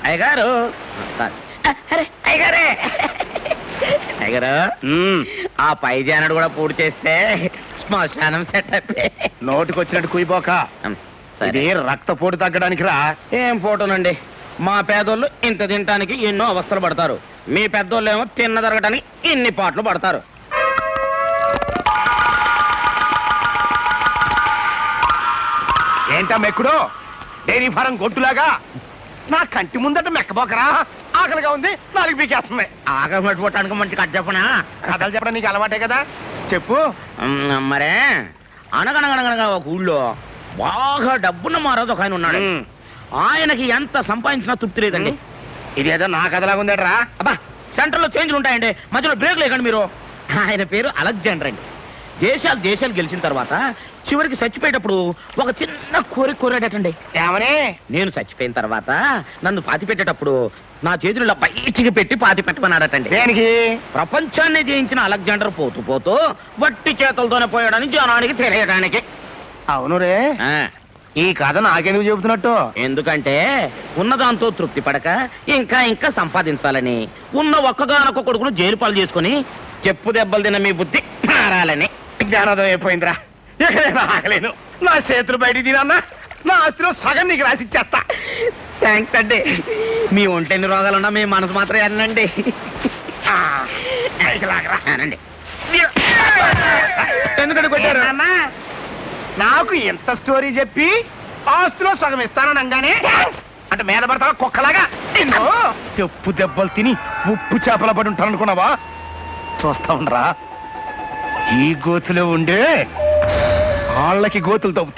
అయ్యగారు అయ్యగారే అయ్యగారు ఆ పై జానడు కూడా పూర్తి చేస్తే శ్మశానం సెటప్. నోటికి వచ్చినట్టు కుయిపోక, ఇది రక్తపోటు తగ్గడానికి రా. ఏం ఫోటోనండి, మా పేదోళ్ళు ఇంత తినటానికి ఎన్నో అవస్థలు పడతారు, మీ పెద్దోళ్ళు ఏమో తిన్న జరగటానికి ఇన్ని పాటలు పడతారు. ఏంటా మెక్కుడు, డైరీ ఫారం గొట్టులాగా నా కంటి ముందట మెక్కబోకరా. ఆకలిగా ఉంది, నాలుగు పీకేస్తుంది. ఆకలి పట్టుకోవటానికి మంచి కథ చెప్పనా? కథలు చెప్పడం నీకు అలవాటే కదా, చెప్పు. మరే అనగనగనగనగా ఒక ఊళ్ళో బాగా డబ్బున్న మారోజు ఒక ఆయన ఉన్నాడు. ఆయనకి ఎంత సంపాదించినా తృప్తి లేదండి. ఇదేదో నా కథలాగా ఉందట్రా. అబ్బా, సెంటర్ లో చేంజ్లు ఉంటాయండి, మధ్యలో బ్రేక్ లేకండి మీరు. ఆయన పేరు అలెగ్జాండర్ అండి. దేశాలు గెలిచిన తర్వాత చివరికి చచ్చిపోయేటప్పుడు ఒక చిన్న కోరాడటండి. ఏమని? నేను చచ్చిపోయిన తర్వాత నన్ను పాతి పెట్టేటప్పుడు నా చేతులు బయటికి పెట్టి పాతి పెట్టమన్నాడటండి. దేనికి? ప్రపంచాన్ని జయించిన అలెగ్జాండర్ పోతూ పోతూ వట్టి చేతులతోనే పోయాడని జనానికి తెలియడానికి. అవును రే, ఈ కథ నాకెందుకు చెబుతున్నట్టు? ఎందుకంటే ఉన్నదాంతో తృప్తి పడక ఇంకా ఇంకా సంపాదించాలని, ఉన్న ఒక్కగానొక్క కొడుకును జైలు పాలు చేసుకుని చెప్పు దెబ్బలు తిన్న మీ బుద్ధి మారాలని. జ్ఞానోదయం అయిపోయిందిరా. ఎక్కడైనా ఆగలేను. నా చేతులు బయటికి తినన్నా నా ఆస్తిలో సగం నీకు రాసిచ్చేస్తా. థ్యాంక్స్ అండి. మీ ఒంటెన్ని రోగాలున్నా మీ మనసు మాత్రం వెళ్ళండి. ఎందుకంటే కొట్టారు? నాకు ఎంత స్టోరీ చెప్పి ఆస్తిలో సగం ఇస్తాననగానే అంటే మీద పడతావా కుక్కలాగా? నిన్ను చెప్పు దెబ్బలు తిని ఉప్పు చేపల పడి ఉంటాను అనుకున్నావా? చూస్తా ఉండరా, ఈ గోతులో ఉండే వాళ్ళకి గోతులు తవ్వుతా.